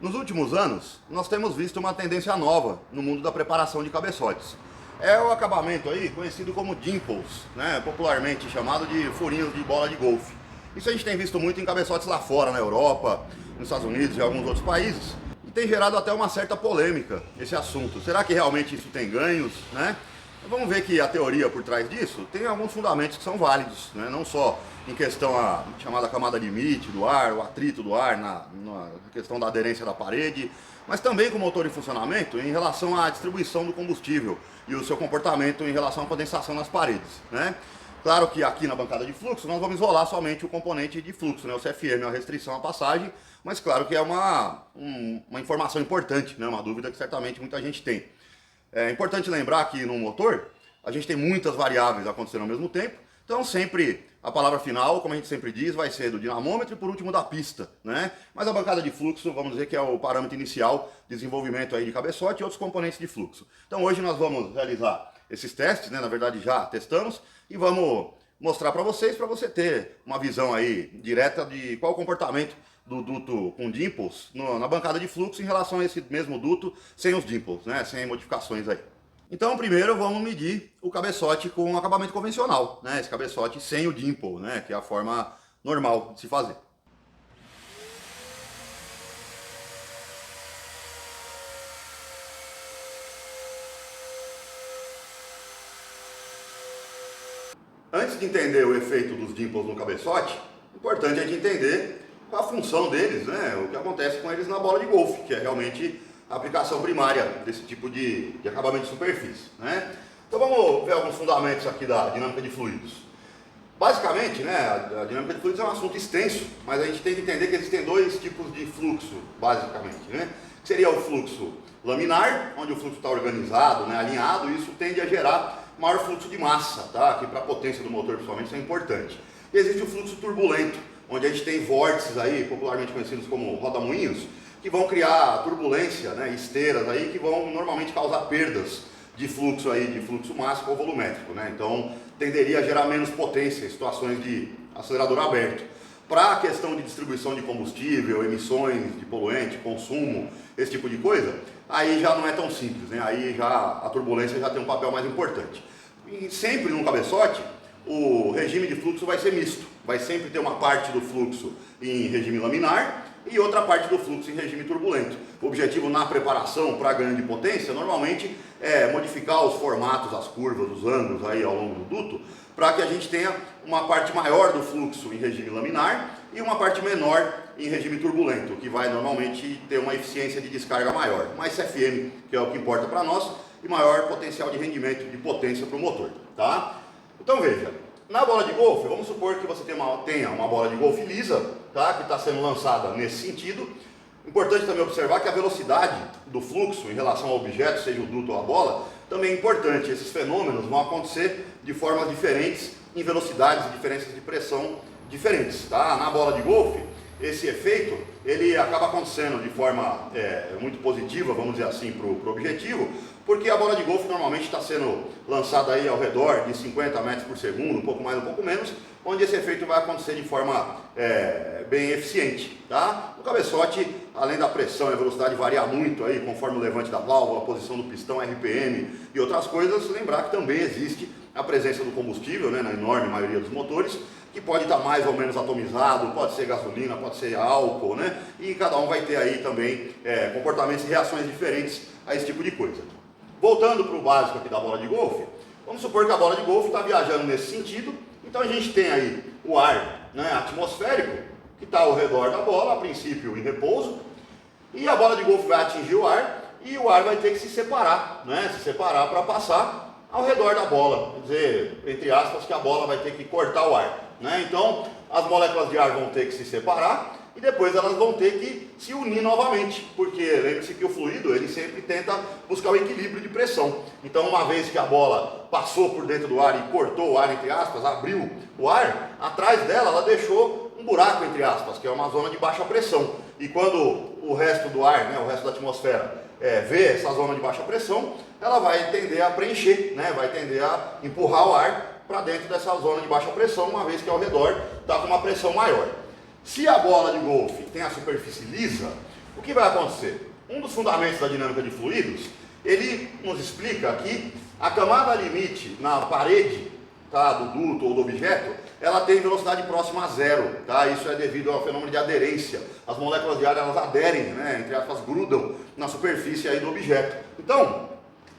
Nos últimos anos, nós temos visto uma tendência nova no mundo da preparação de cabeçotes. É o acabamento aí conhecido como dimples, né? Popularmente chamado de furinhos de bola de golfe. Isso a gente tem visto muito em cabeçotes lá fora, na Europa, nos Estados Unidos e em alguns outros países. E tem gerado até uma certa polêmica esse assunto. Será que realmente isso tem ganhos, né? Vamos ver que a teoria por trás disso tem alguns fundamentos que são válidos, né? Não só em questão a chamada camada limite do ar, o atrito do ar na questão da aderência da parede, mas também com o motor em funcionamento em relação à distribuição do combustível e o seu comportamento em relação à condensação nas paredes, né? Claro que aqui na bancada de fluxo nós vamos isolar somente o componente de fluxo, né? O CFM, a restrição à passagem, mas claro que é uma informação importante, né? Uma dúvida que certamente muita gente tem. É importante lembrar que no motor a gente tem muitas variáveis acontecendo ao mesmo tempo, então sempre a palavra final, como a gente sempre diz, vai ser do dinamômetro e por último da pista, né? Mas a bancada de fluxo, vamos dizer que é o parâmetro inicial de desenvolvimento aí de cabeçote e outros componentes de fluxo. Então hoje nós vamos realizar esses testes, né? Na verdade já testamos e vamos mostrar para vocês, para você ter uma visão aí direta de qual o comportamento do duto com dimples na bancada de fluxo em relação a esse mesmo duto sem os dimples, né? Sem modificações aí. Então primeiro vamos medir o cabeçote com acabamento convencional, né? Esse cabeçote sem o dimple, né? Que é a forma normal de se fazer. Antes de entender o efeito dos dimples no cabeçote, é importante a gente entender qual a função deles, né? O que acontece com eles na bola de golfe, que é realmente a aplicação primária desse tipo de acabamento de superfície, né? Então vamos ver alguns fundamentos aqui da dinâmica de fluidos. Basicamente, né, a dinâmica de fluidos é um assunto extenso, mas a gente tem que entender que existem dois tipos de fluxo, basicamente, né? Que seria o fluxo laminar, onde o fluxo está organizado, né, alinhado, e isso tende a gerar maior fluxo de massa, tá? Que para a potência do motor, principalmente, isso é importante. E existe o fluxo turbulento, onde a gente tem vórtices aí, popularmente conhecidos como rodamuinhos, que vão criar turbulência, né, esteiras aí, que vão normalmente causar perdas de fluxo aí, de fluxo mássico ou volumétrico, né? Então tenderia a gerar menos potência em situações de acelerador aberto. Para a questão de distribuição de combustível, emissões de poluente, consumo, esse tipo de coisa, aí já não é tão simples, né? Aí já a turbulência já tem um papel mais importante. E sempre num cabeçote, o regime de fluxo vai ser misto. Vai sempre ter uma parte do fluxo em regime laminar e outra parte do fluxo em regime turbulento. O objetivo na preparação para ganho de potência normalmente é modificar os formatos, as curvas, os ângulos aí ao longo do duto, para que a gente tenha uma parte maior do fluxo em regime laminar e uma parte menor em regime turbulento, que vai normalmente ter uma eficiência de descarga maior, mais CFM, que é o que importa para nós, e maior potencial de rendimento, de potência para o motor, tá? Então veja, na bola de golfe, vamos supor que você tenha uma bola de golfe lisa, tá? Que está sendo lançada nesse sentido. Importante também observar que a velocidade do fluxo em relação ao objeto, seja o duto ou a bola, também é importante. Esses fenômenos vão acontecer de formas diferentes, em velocidades e diferenças de pressão diferentes, tá? Na bola de golfe, esse efeito ele acaba acontecendo de forma muito positiva, vamos dizer assim, para o objetivo, porque a bola de golfe normalmente está sendo lançada aí ao redor de 50 metros por segundo, um pouco mais, um pouco menos, onde esse efeito vai acontecer de forma bem eficiente, tá? No cabeçote, além da pressão e a velocidade variar muito aí, conforme o levante da válvula, a posição do pistão, RPM e outras coisas, lembrar que também existe a presença do combustível, né, na enorme maioria dos motores, que pode estar mais ou menos atomizado, pode ser gasolina, pode ser álcool, né? E cada um vai ter aí também comportamentos e reações diferentes a esse tipo de coisa. Voltando para o básico aqui da bola de golfe, vamos supor que a bola de golfe está viajando nesse sentido, então a gente tem aí o ar, né, atmosférico, que está ao redor da bola, a princípio em repouso, e a bola de golfe vai atingir o ar, e o ar vai ter que se separar, né, para passar ao redor da bola, quer dizer, entre aspas, que a bola vai ter que cortar o ar, né? Então as moléculas de ar vão ter que se separar e depois elas vão ter que se unir novamente, porque lembre-se que o fluido ele sempre tenta buscar o equilíbrio de pressão. Então uma vez que a bola passou por dentro do ar e cortou o ar, entre aspas, abriu o ar, atrás dela ela deixou um buraco, entre aspas, que é uma zona de baixa pressão. E quando o resto do ar, né, o resto da atmosfera vê essa zona de baixa pressão, ela vai tender a preencher, né, vai tender a empurrar o ar para dentro dessa zona de baixa pressão, uma vez que ao redor está com uma pressão maior. Se a bola de golfe tem a superfície lisa, O que vai acontecer? Um dos fundamentos da dinâmica de fluidos, ele nos explica que a camada limite na parede, tá, do duto ou do objeto, ela tem velocidade próxima a zero, tá? Isso é devido ao fenômeno de aderência. As moléculas de ar, elas aderem, né, entre aspas, grudam na superfície aí do objeto. Então,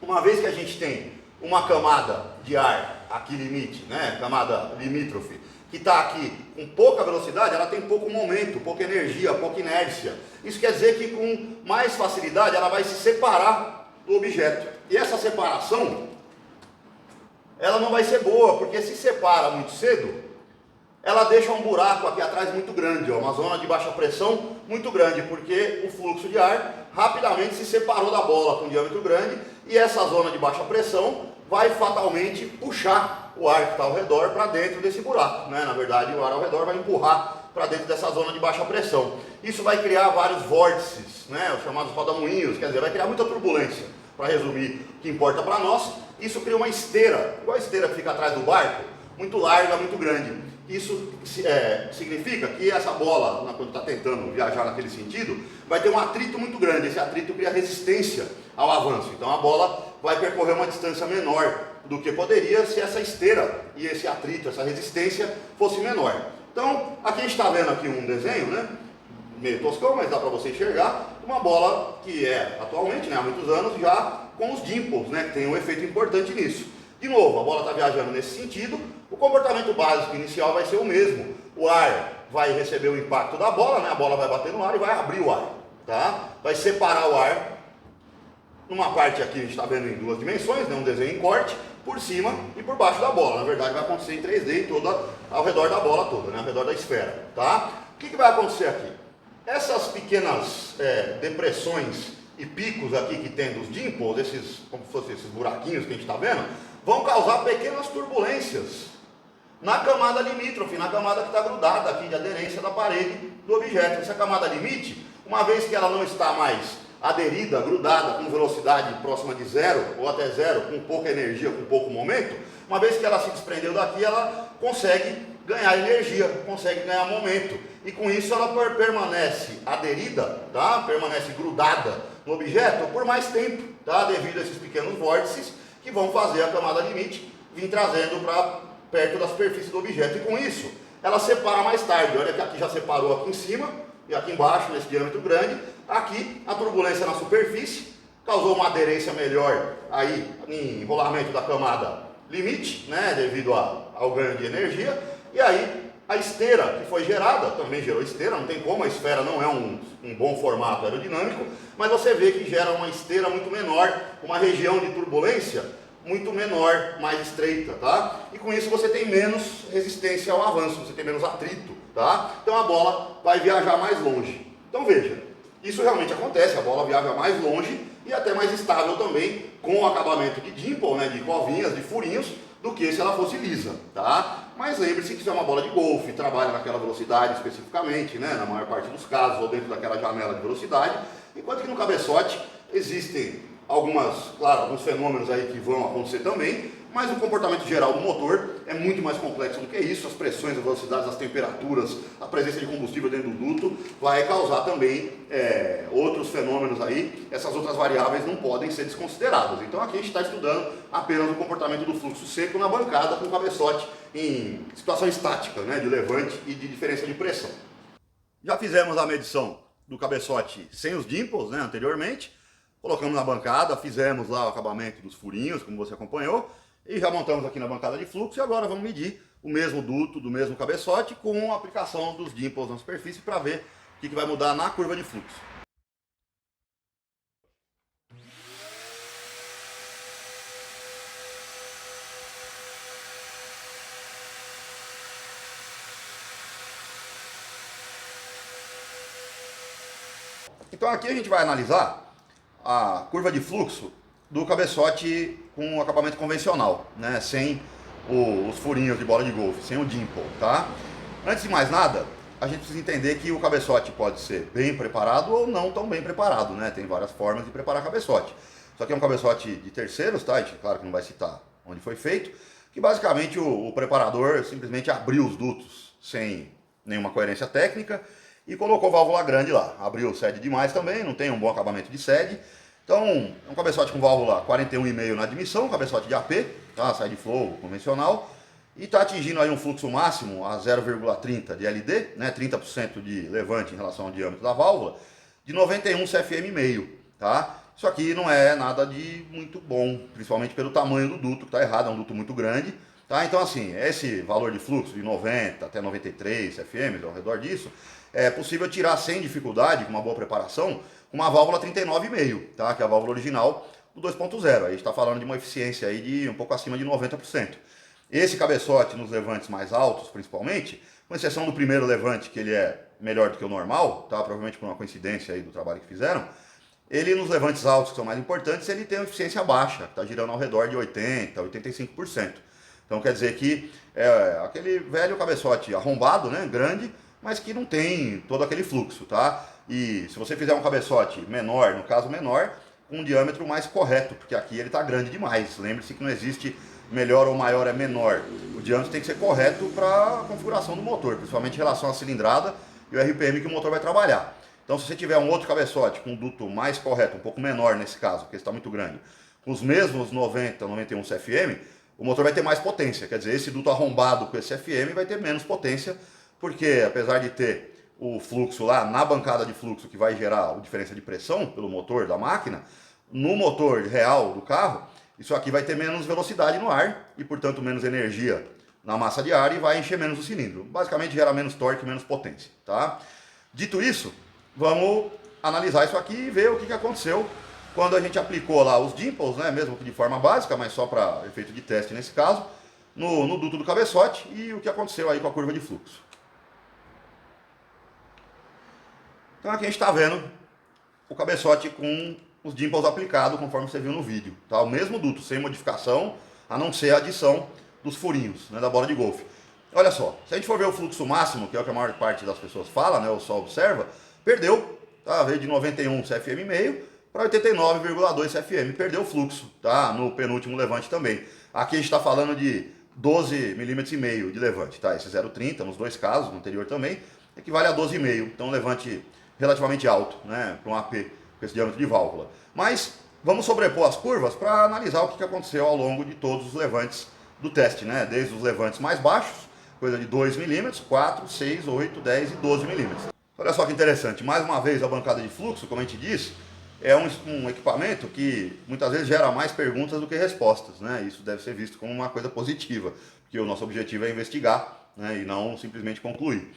uma vez que a gente tem uma camada de ar aqui limite, né, camada limítrofe, que está aqui com pouca velocidade, ela tem pouco momento, pouca energia, pouca inércia. Isso quer dizer que com mais facilidade ela vai se separar do objeto. E essa separação, ela não vai ser boa, porque se separa muito cedo, ela deixa um buraco aqui atrás muito grande, ó, uma zona de baixa pressão muito grande, porque o fluxo de ar rapidamente se separou da bola com um diâmetro grande, e essa zona de baixa pressão vai fatalmente puxar o ar que está ao redor para dentro desse buraco, né? Na verdade, o ar ao redor vai empurrar para dentro dessa zona de baixa pressão. Isso vai criar vários vórtices, né? Os chamados rodamuinhos, quer dizer, vai criar muita turbulência. Para resumir, o que importa para nós, isso cria uma esteira, igual a esteira que fica atrás do barco, muito larga, muito grande. Isso significa que essa bola, quando está tentando viajar naquele sentido, vai ter um atrito muito grande. Esse atrito cria resistência ao avanço. Então a bola vai percorrer uma distância menor do que poderia se essa esteira e esse atrito, essa resistência fosse menor. Então, aqui a gente está vendo aqui um desenho, né? Meio toscão, mas dá para você enxergar, uma bola que é atualmente, né, há muitos anos, já com os dimples, né, que tem um efeito importante nisso. De novo, a bola está viajando nesse sentido, o comportamento básico inicial vai ser o mesmo. O ar vai receber o impacto da bola, né, a bola vai bater no ar e vai abrir o ar, tá? Vai separar o ar. Numa parte aqui a gente está vendo em duas dimensões, né, um desenho em corte, por cima e por baixo da bola. Na verdade vai acontecer em 3D toda, ao redor da bola toda, né, ao redor da esfera, tá? O que vai acontecer aqui? Essas pequenas depressões e picos aqui que tem dos dimples, como se fossem esses buraquinhos que a gente está vendo, vão causar pequenas turbulências na camada limítrofe, na camada que está grudada aqui de aderência da parede do objeto. Essa camada limite, uma vez que ela não está mais aderida, grudada, com velocidade próxima de zero ou até zero, com pouca energia, com pouco momento, uma vez que ela se desprendeu daqui, ela consegue ganhar energia, consegue ganhar momento. E com isso ela permanece aderida, tá? Permanece grudada no objeto por mais tempo, tá? Devido a esses pequenos vórtices que vão fazer a camada limite vir trazendo para perto da superfície do objeto. E com isso, ela separa mais tarde. Olha que aqui já separou aqui em cima e aqui embaixo, nesse diâmetro grande. Aqui, a turbulência na superfície causou uma aderência melhor aí em rolamento da camada limite, né? Devido ao ganho de energia. E aí, a esteira que foi gerada, também gerou esteira, não tem como, a esfera não é um bom formato aerodinâmico, mas você vê que gera uma esteira muito menor, uma região de turbulência muito menor, mais estreita, tá? E com isso você tem menos resistência ao avanço, você tem menos atrito, tá? Então a bola vai viajar mais longe. Então veja, isso realmente acontece, a bola viaja mais longe e até mais estável também, com o acabamento de dimple, né, de covinhas, de furinhos, do que se ela fosse lisa, tá? Mas lembre-se que isso é uma bola de golfe, trabalha naquela velocidade especificamente, né, na maior parte dos casos, ou dentro daquela janela de velocidade, enquanto que no cabeçote existem alguns fenômenos aí que vão acontecer também, mas o comportamento geral do motor é muito mais complexo do que isso. As pressões, as velocidades, as temperaturas, a presença de combustível dentro do duto vai causar também outros fenômenos aí. Essas outras variáveis não podem ser desconsideradas. Então aqui a gente está estudando apenas o comportamento do fluxo seco na bancada com o cabeçote em situação estática, né, de levante e de diferença de pressão. Já fizemos a medição do cabeçote sem os dimples, né, anteriormente. Colocamos na bancada, fizemos lá o acabamento dos furinhos, como você acompanhou, e já montamos aqui na bancada de fluxo, e agora vamos medir o mesmo duto, do mesmo cabeçote, com a aplicação dos dimples na superfície, para ver o que vai mudar na curva de fluxo. Então aqui a gente vai analisar a curva de fluxo do cabeçote com acabamento convencional, né? Sem os furinhos de bola de golfe, sem o dimple, tá? Antes de mais nada, a gente precisa entender que o cabeçote pode ser bem preparado ou não tão bem preparado, né? Tem várias formas de preparar cabeçote. Só que é um cabeçote de terceiros, tá? A gente, claro que não vai citar onde foi feito, que basicamente o preparador simplesmente abriu os dutos sem nenhuma coerência técnica e colocou válvula grande lá. Abriu sede demais também, não tem um bom acabamento de sede. Então, é um cabeçote com válvula 41,5 na admissão, cabeçote de AP, tá? Side flow convencional, e está atingindo aí um fluxo máximo a 0,30 de LD, né? 30% de levante em relação ao diâmetro da válvula, de 91 CFM meio, tá? Isso aqui não é nada de muito bom, principalmente pelo tamanho do duto, que está errado, é um duto muito grande, tá? Então, assim, esse valor de fluxo de 90 até 93 CFM, ao redor disso, é possível tirar sem dificuldade, com uma boa preparação, com uma válvula 39,5, tá? Que é a válvula original do 2.0. Aí a gente está falando de uma eficiência aí de um pouco acima de 90%. Esse cabeçote nos levantes mais altos, principalmente, com exceção do primeiro levante, que ele é melhor do que o normal, tá? Provavelmente por uma coincidência aí do trabalho que fizeram, ele nos levantes altos, que são mais importantes, ele tem uma eficiência baixa, que está girando ao redor de 80%, 85%. Então quer dizer que é aquele velho cabeçote arrombado, né, grande, mas que não tem todo aquele fluxo, tá? E se você fizer um cabeçote menor, no caso menor, com um diâmetro mais correto, porque aqui ele está grande demais. Lembre-se que não existe melhor ou maior é menor. O diâmetro tem que ser correto para a configuração do motor, principalmente em relação à cilindrada e o RPM que o motor vai trabalhar. Então, se você tiver um outro cabeçote com um duto mais correto, um pouco menor nesse caso, porque está muito grande, com os mesmos 90, 91 CFM, o motor vai ter mais potência. Quer dizer, esse duto arrombado com esse CFM vai ter menos potência, porque apesar de ter o fluxo lá na bancada de fluxo que vai gerar a diferença de pressão pelo motor da máquina, no motor real do carro, isso aqui vai ter menos velocidade no ar e, portanto, menos energia na massa de ar e vai encher menos o cilindro. Basicamente, gera menos torque e menos potência, tá? Dito isso, vamos analisar isso aqui e ver o que aconteceu quando a gente aplicou lá os dimples, né, mesmo que de forma básica, mas só para efeito de teste nesse caso, no duto do cabeçote e o que aconteceu aí com a curva de fluxo. Então aqui a gente está vendo o cabeçote com os dimples aplicados, conforme você viu no vídeo. Tá? O mesmo duto, sem modificação, a não ser a adição dos furinhos, né, da bola de golfe. Olha só, se a gente for ver o fluxo máximo, que é o que a maior parte das pessoas fala, né, ou só observa, perdeu, tá? Veio de 91 CFM meio para 89,2 CFM, perdeu o fluxo, tá? No penúltimo levante também. Aqui a gente está falando de 12 milímetros e meio de levante, tá? Esse 0,30 nos dois casos, no anterior também, equivale a 12,5, então levante relativamente alto, né, para um AP com esse diâmetro de válvula. Mas vamos sobrepor as curvas para analisar o que aconteceu ao longo de todos os levantes do teste, né, desde os levantes mais baixos, coisa de 2 milímetros, 4, 6, 8, 10 e 12 milímetros. Olha só que interessante, mais uma vez a bancada de fluxo, como a gente disse, é um equipamento que muitas vezes gera mais perguntas do que respostas, né? Isso deve ser visto como uma coisa positiva, porque o nosso objetivo é investigar, né, e não simplesmente concluir.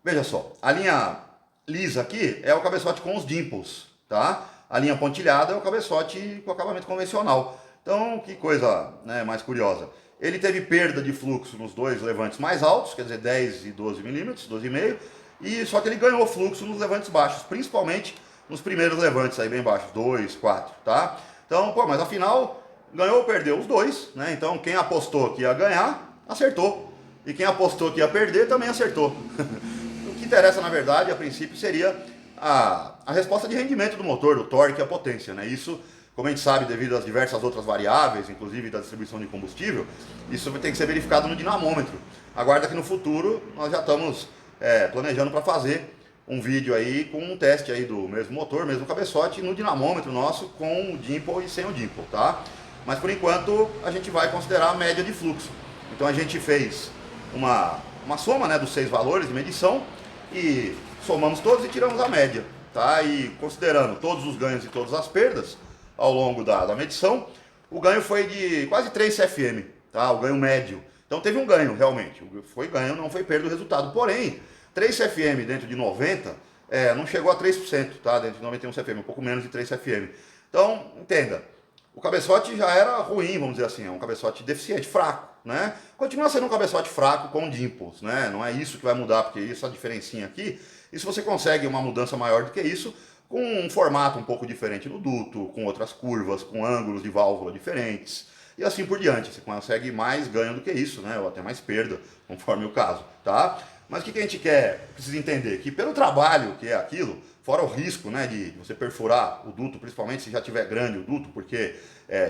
Veja só, a linha lisa aqui é o cabeçote com os dimples, tá? A linha pontilhada é o cabeçote com acabamento convencional. Então, que coisa, né, mais curiosa. Ele teve perda de fluxo nos dois levantes mais altos, quer dizer, 10 e 12 milímetros, 12,5, e só que ele ganhou fluxo nos levantes baixos, principalmente nos primeiros levantes aí bem baixos, 2, 4, tá? Então, pô, mas afinal, ganhou ou perdeu os dois, né? Então, quem apostou que ia ganhar, acertou. E quem apostou que ia perder, também acertou. O que interessa, na verdade, a princípio, seria a resposta de rendimento do motor, do torque e a potência, né? Isso, como a gente sabe, devido às diversas outras variáveis, inclusive da distribuição de combustível, isso tem que ser verificado no dinamômetro. Aguarda que no futuro nós já estamos planejando para fazer um vídeo aí com um teste aí do mesmo motor, mesmo cabeçote, no dinamômetro nosso com o dimple e sem o dimple, tá? Mas por enquanto a gente vai considerar a média de fluxo. Então a gente fez uma soma, né, dos 6 valores de medição e somamos todos e tiramos a média, tá? E considerando todos os ganhos e todas as perdas ao longo da medição, o ganho foi de quase 3 CFM, tá? O ganho médio. Então teve um ganho realmente, foi ganho, não foi perda do resultado. Porém, 3 CFM dentro de 90 não chegou a 3%, tá? Dentro de 91 CFM, um pouco menos de 3 CFM. Então, entenda, o cabeçote já era ruim, vamos dizer assim, é um cabeçote deficiente, fraco, né? Continua sendo um cabeçote fraco com dimples, né? Não é isso que vai mudar, porque essa diferencinha aqui, e se você consegue uma mudança maior do que isso, com um formato um pouco diferente no duto, com outras curvas, com ângulos de válvula diferentes, e assim por diante, você consegue mais ganho do que isso, né? Ou até mais perda, conforme o caso, tá? Mas o que a gente precisa entender? Que pelo trabalho que é aquilo, fora o risco, né, de você perfurar o duto, principalmente se já tiver grande o duto, porque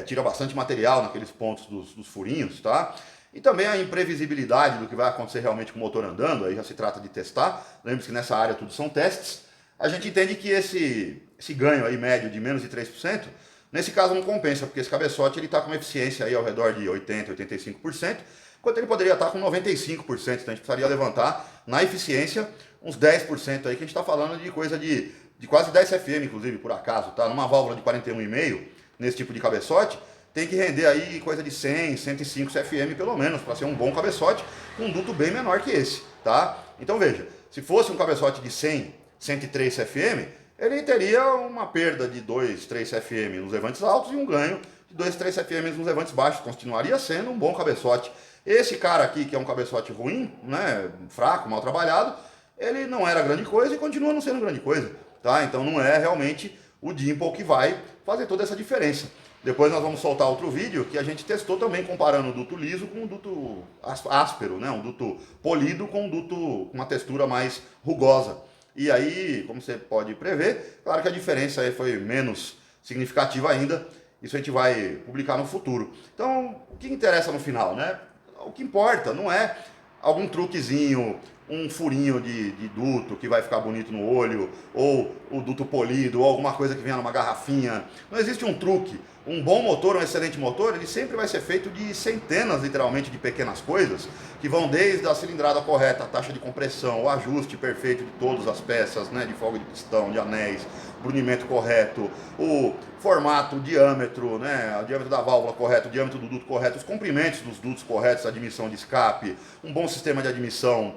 tira bastante material naqueles pontos dos furinhos, tá? e também a imprevisibilidade do que vai acontecer realmente com o motor andando, aí já se trata de testar, lembre-se que nessa área tudo são testes, a gente entende que esse ganho aí médio de menos de 3%, nesse caso não compensa, porque esse cabeçote está com uma eficiência aí ao redor de 80%, 85%, enquanto ele poderia estar com 95%, então a gente precisaria levantar na eficiência uns 10% aí, que a gente está falando de coisa de quase 10 CFM, inclusive, por acaso, tá? Numa válvula de 41,5, nesse tipo de cabeçote, tem que render aí coisa de 100, 105 CFM pelo menos, para ser um bom cabeçote, com um duto bem menor que esse, tá? Então veja, se fosse um cabeçote de 100, 103 CFM, ele teria uma perda de 2, 3 CFM nos levantes altos e um ganho de 2, 3 CFM nos levantes baixos, continuaria sendo um bom cabeçote. Esse cara aqui, que é um cabeçote ruim, né, fraco, mal trabalhado, ele não era grande coisa e continua não sendo grande coisa, tá? Então não é realmente o dimple que vai fazer toda essa diferença. Depois nós vamos soltar outro vídeo que a gente testou também comparando o duto liso com o duto áspero, né? Um duto polido com um duto com uma textura mais rugosa. E aí, como você pode prever, claro que a diferença aí foi menos significativa ainda. Isso a gente vai publicar no futuro. Então, o que interessa no final, né? O que importa não é algum truquezinho, um furinho de duto que vai ficar bonito no olho, ou o duto polido, ou alguma coisa que venha numa garrafinha. Não existe um truque. Um bom motor, um excelente motor, ele sempre vai ser feito de centenas, literalmente, de pequenas coisas, que vão desde a cilindrada correta, a taxa de compressão, o ajuste perfeito de todas as peças, né, de folga de pistão, de anéis, brunimento correto, o formato, o diâmetro, né, o diâmetro da válvula correto, o diâmetro do duto correto, os comprimentos dos dutos corretos, a admissão de escape, um bom sistema de admissão,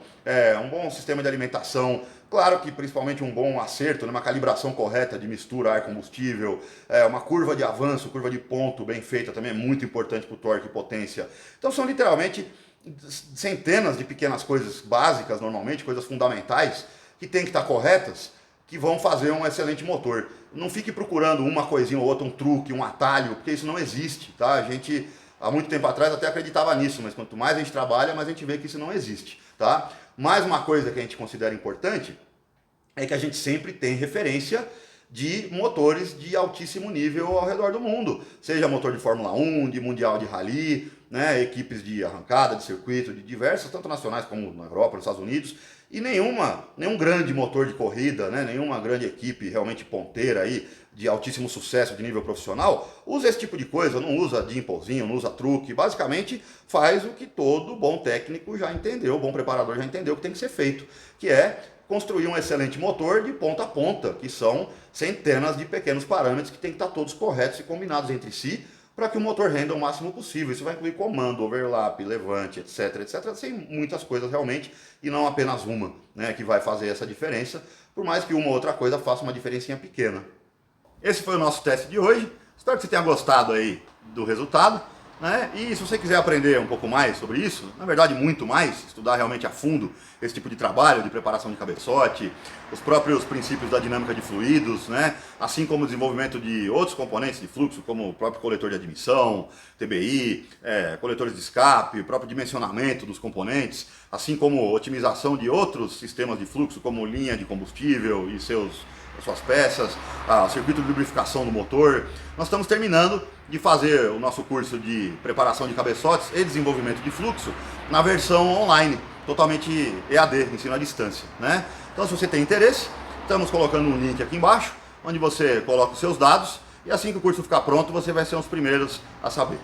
um bom sistema de alimentação. Claro que principalmente um bom acerto, uma calibração correta de mistura ar-combustível, uma curva de avanço, curva de ponto bem feita também é muito importante para o torque e potência. Então são literalmente centenas de pequenas coisas básicas, normalmente, coisas fundamentais, que tem que estar corretas, que vão fazer um excelente motor. Não fique procurando uma coisinha ou outra, um truque, um atalho, porque isso não existe, tá? A gente, há muito tempo atrás, até acreditava nisso, mas quanto mais a gente trabalha, mais a gente vê que isso não existe, tá? Mais uma coisa que a gente considera importante é que a gente sempre tem referência de motores de altíssimo nível ao redor do mundo, seja motor de Fórmula 1, de Mundial de Rally, né, equipes de arrancada, de circuito, de diversas, tanto nacionais como na Europa, nos Estados Unidos, e nenhum grande motor de corrida, né, nenhuma grande equipe realmente ponteira aí, de altíssimo sucesso de nível profissional, usa esse tipo de coisa, não usa dimplezinho, não usa truque, basicamente faz o que todo bom técnico já entendeu, bom preparador já entendeu que tem que ser feito, que é construir um excelente motor de ponta a ponta, que são centenas de pequenos parâmetros que tem que estar todos corretos e combinados entre si, para que o motor renda o máximo possível. Isso vai incluir comando, overlap, levante, etc, etc. Tem muitas coisas realmente, e não apenas uma, né, que vai fazer essa diferença, por mais que uma ou outra coisa faça uma diferencinha pequena. Esse foi o nosso teste de hoje. Espero que você tenha gostado aí do resultado, né? E se você quiser aprender um pouco mais sobre isso, na verdade muito mais, estudar realmente a fundo esse tipo de trabalho de preparação de cabeçote, os próprios princípios da dinâmica de fluidos, né? Assim como o desenvolvimento de outros componentes de fluxo, como o próprio coletor de admissão, TBI, coletores de escape, o próprio dimensionamento dos componentes, assim como otimização de outros sistemas de fluxo, como linha de combustível e suas peças, o circuito de lubrificação do motor. Nós estamos terminando de fazer o nosso curso de preparação de cabeçotes e desenvolvimento de fluxo na versão online, totalmente EAD, ensino à distância, né? Então, se você tem interesse, estamos colocando um link aqui embaixo, onde você coloca os seus dados, e assim que o curso ficar pronto, você vai ser um dos primeiros a saber.